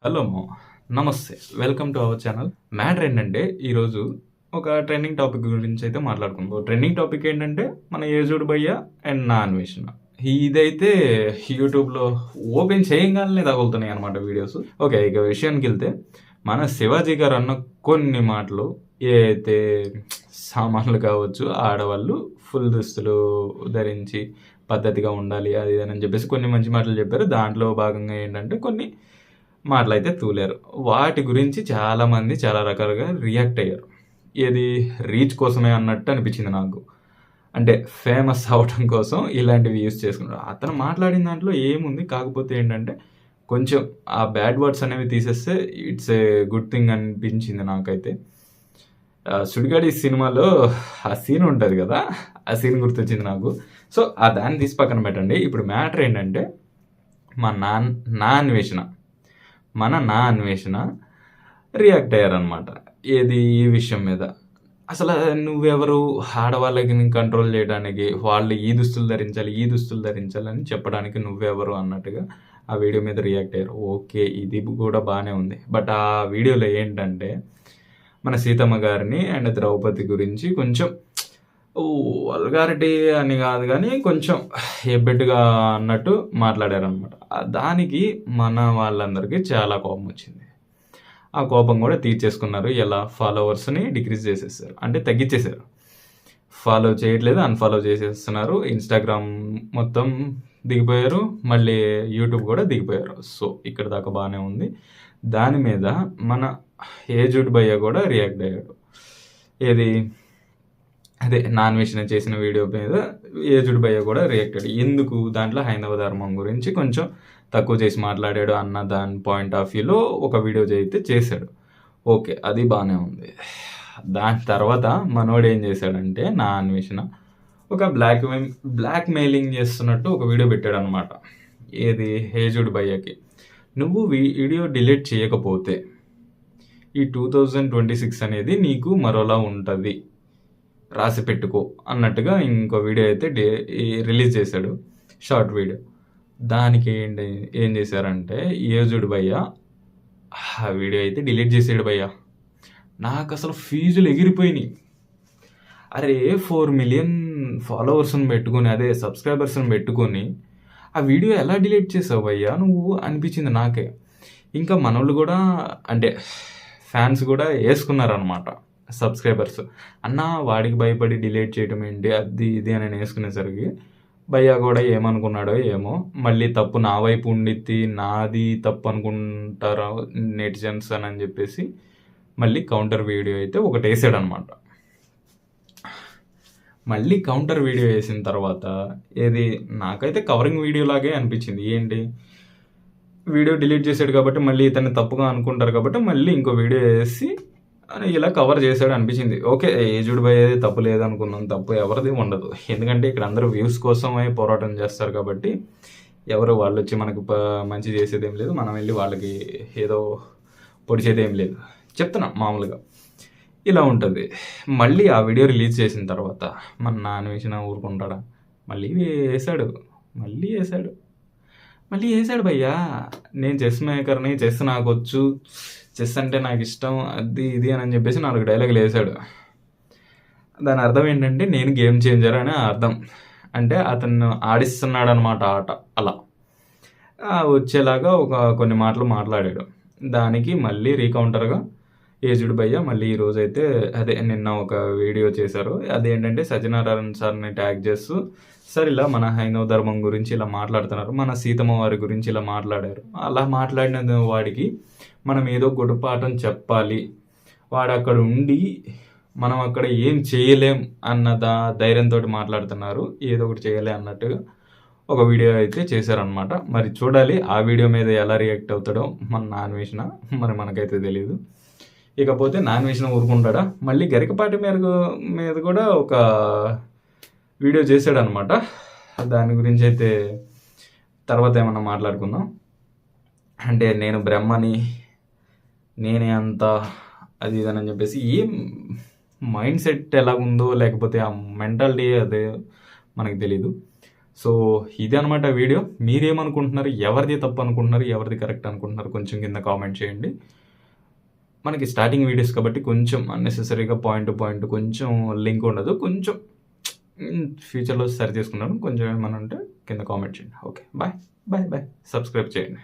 Hello నమస్తే. Welcome to our channel. Matter ఏంటంటే ఈరోజు ఒక ట్రెండింగ్ టాపిక్ గురించి అయితే మాట్లాడుకుందాం. ట్రెండింగ్ టాపిక్ ఏంటంటే మన ఏజుడ్ భయ్య అండ్ నా అన్వేషణ. ఇదైతే యూట్యూబ్‌లో ఓపెన్ చేయంగాల్నే తగులుతున్నాయి అనమాట వీడియోస్. ఓకే. ఇక విషయానికెళ్తే మన శివాజీ గారు అన్న కొన్ని మాటలు ఏదైతే సామాన్లు కావచ్చు, ఆడవాళ్ళు ఫుల్ దుస్తులు ధరించి పద్ధతిగా ఉండాలి అది ఇది అని చెప్పేసి కొన్ని మంచి మాటలు చెప్పారు. దాంట్లో భాగంగా ఏంటంటే కొన్ని మాటలైతే తూలారు. వాటి గురించి చాలామంది చాలా రకాలుగా రియాక్ట్ అయ్యారు. ఏది రీచ్ కోసమే అన్నట్టు అనిపించింది నాకు. అంటే ఫేమస్ అవ్వటం కోసం ఇలాంటివి యూజ్ చేసుకున్నాడు. అతను మాట్లాడిన దాంట్లో ఏముంది, కాకపోతే ఏంటంటే కొంచెం ఆ బ్యాడ్ వర్డ్స్ అనేవి తీసేస్తే ఇట్స్ ఏ గుడ్ థింగ్ అనిపించింది నాకైతే. 'సుడిగాలి' సినిమాలో ఆ సీన్ ఉంటది కదా! ఆ సీన్ గుర్తొచ్చింది నాకు. సో, దాన్ని తీసి పక్కన పెట్టండి. ఇప్పుడు మ్యాటర్ ఏంటంటే మా నా అన్వేషణ. నా అన్వేషణ రియాక్ట్ అయ్యారనమాట. ఏది ఈ విషయం మీద. అసలు నువ్వెవరు ఆడవాళ్ళని కంట్రోల్ చేయడానికి, వాళ్ళు ఈ దుస్తులు ధరించాలి, ఈ దుస్తులు ధరించాలని చెప్పడానికి నువ్వెవరు అన్నట్టుగా ఆ వీడియో మీద రియాక్ట్ అయ్యారు. ఓకే. ఇది కూడా బానే ఉంది. బట్ ఆ వీడియోలో ఏంటంటే మన సీతమ్మ గారిని అండ్ ద్రౌపది గురించి కొంచెం వల్గారిటీ అని కాదు కానీ కొంచెం ఎబ్బెట్టుగా అన్నట్టు మాట్లాడారనమాట. దానికి మన వాళ్ళందరికీ చాలా కోపం వచ్చింది. ఆ కోపం కూడా తీర్చేసుకున్నారు. ఎలా? ఫాలోవర్స్‌ని డిక్రీజ్ చేసేసారు. అంటే తగ్గించేశారు. ఫాలో చేయట్లేదు, అన్‌ఫాలో చేసేస్తున్నారు. ఇన్‌స్టాగ్రామ్ మొత్తం దిగిపోయారు. మళ్ళీ యూట్యూబ్ కూడా దిగిపోయారు. సో, ఇక్కడ దాకా బానే ఉంది. దాని మీద మన ఏజుడ్ భయ్య కూడా రియాక్ట్ అయ్యాడు. ఏది? అదే నా అన్వేషణ చేసిన వీడియో మీద ఏజుడ్ భయ్య కూడా రియాక్ట్ అయ్యాడు. ఎందుకు? దాంట్లో హైందవ ధర్మం గురించి కొంచెం తక్కువ చేసి మాట్లాడాడు అన్న దాని పాయింట్ ఆఫ్ వ్యూలో ఒక వీడియో అయితే చేశాడు. ఓకే. అది బానే ఉంది. దాని తర్వాత మనోడు ఏం చేశాడంటే నా అన్వేషణ ఒక బ్లాక్ మెయిలింగ్ చేస్తున్నట్టు ఒక వీడియో పెట్టాడనమాట. ఏది? ఏజుడ్ భయ్యకి. నువ్వు వీడియో డిలీట్ చేయకపోతే ఈ 2026 అనేది నీకు మరోలా ఉంటది. రాసి పెట్టుకో అన్నట్టుగా ఇంకో వీడియో అయితే రిలీజ్ చేశాడు. Short video. దానికి ఏం చేశారంటే ఏజుడ్ భయ్య ఆ వీడియో అయితే డిలీట్ చేసాడు భయ్య. నాకు అసలు ఫీజులు ఎగిరిపోయినాయి. అరే 4 మిలియన్ ఫాలోవర్స్ని పెట్టుకొని, అదే సబ్స్క్రైబర్స్ని పెట్టుకొని ఆ వీడియో ఎలా డిలీట్ చేసావు భయ్య నువ్వు అనిపించింది నాకే. ఇంకా మనోళ్ళు కూడా అంటే ఫ్యాన్స్ కూడా వేసుకున్నారనమాట సబ్స్క్రైబర్స్. అన్న వాడికి భయపడి డిలీట్ చేయడం ఏంటి, అది ఇది అని వేసుకునేసరికి భయ్య కూడా ఏమనుకున్నాడో ఏమో, మళ్ళీ తప్పు నా వైపు ఉండిద్ది, నాది తప్పు అనుకుంటారా నెటిజన్స్ అని చెప్పేసి మళ్ళీ కౌంటర్ వీడియో అయితే ఒకటి వేసాడనమాట. మళ్ళీ కౌంటర్ వీడియో వేసిన తర్వాత ఏది నాకైతే కవరింగ్ వీడియో లాగే అనిపించింది. ఏంటి? వీడియో డిలీట్ చేశాడు కాబట్టి మళ్ళీ ఇతన్ని తప్పుగా అనుకుంటారు కాబట్టి మళ్ళీ ఇంకో వీడియో వేసి ఇలా కవర్ చేశాడు అనిపించింది. ఓకే. ఏజుడ్ భయ్య తప్పు లేదనుకున్నాం. తప్పు ఎవరిది ఉండదు. ఎందుకంటే ఇక్కడ అందరూ వ్యూస్ కోసమే పోరాటం చేస్తారు కాబట్టి ఎవరు వాళ్ళు వచ్చి మనకు మంచి చేసేదేం లేదు. మనం వెళ్ళి వాళ్ళకి ఏదో పొడిచేదేం లేదు. చెప్తున్నా మామూలుగా. ఇలా ఉంటుంది. మళ్ళీ ఆ వీడియో రిలీజ్ చేసిన తర్వాత మన నా అన్వేషణ ఊరుకుంటాడా? మళ్ళీ వేసాడు భయ్యా. నేను చెస్ మేకర్ని, చెస్ నాకు వచ్చు, చెస్ అంటే నాకు ఇష్టం, అది ఇది అని చెప్పేసి 4 డైలాగులు వేసాడు. దాని అర్థం ఏంటంటే నేను గేమ్ చేంజర్ అని అర్థం. అంటే అతను ఆడిస్తున్నాడు అనమాట ఆట. అలా వచ్చేలాగా కొన్ని మాటలు మాట్లాడాడు. దానికి మళ్ళీ రీకౌంటర్గా ఏజుడ్ భయ్య మళ్ళీ ఈరోజైతే అదే నిన్న ఒక వీడియో చేశారు. అదేంటంటే సత్యనారాయణ సార్ని ట్యాగ్ చేస్తూ, సార్ ఇలా మన హైందవ ధర్మం గురించి ఇలా మాట్లాడుతున్నారు, మన సీతమ్మ వారి గురించి ఇలా మాట్లాడారు. అలా మాట్లాడిన వాడికి మనం ఏదో గుణపాఠం చెప్పాలి, వాడు అక్కడ ఉండి మనం అక్కడ ఏం చేయలేం అన్న ధైర్యంతో మాట్లాడుతున్నారు, ఏదో ఒకటి చేయలే అన్నట్టుగా ఒక వీడియో అయితే చేశారనమాట. మరి చూడాలి ఆ వీడియో మీద ఎలా రియాక్ట్ అవుతాడో మన నా అన్వేషణ. మరి మనకైతే తెలియదు. ఇకపోతే నా అన్వేషణ ఊరుకుంటాడా? మళ్ళీ గరికపాటి మీద కూడా ఒక వీడియో చేశాడనమాట. దాని గురించి అయితే తర్వాత ఏమన్నా మాట్లాడుకుందాం. అంటే నేను బ్రహ్మని, నేనే అంత అది ఇదని చెప్పేసి ఏం మైండ్ సెట్ ఎలాగుందో లేకపోతే ఆ మెంటాలిటీ అదే మనకు తెలీదు. సో ఇది అనమాట వీడియో. మీరేమనుకుంటున్నారు? ఎవరిది తప్పు అనుకుంటున్నారు? ఎవరిది కరెక్ట్ అనుకుంటున్నారు? కొంచెం కింద కామెంట్ చేయండి. మనకి స్టార్టింగ్ వీడియోస్ కాబట్టి కొంచెం అన్నెసెసరీగా పాయింట్ టు పాయింట్ కొంచెం లింక్ ఉండదు. కొంచెం ఫ్యూచర్లో సరి చేసుకున్నాను. కొంచెం ఏమన్నా ఉంటే కింద కామెంట్ చేయండి. Okay, bye bye bye. Subscribe చేయండి.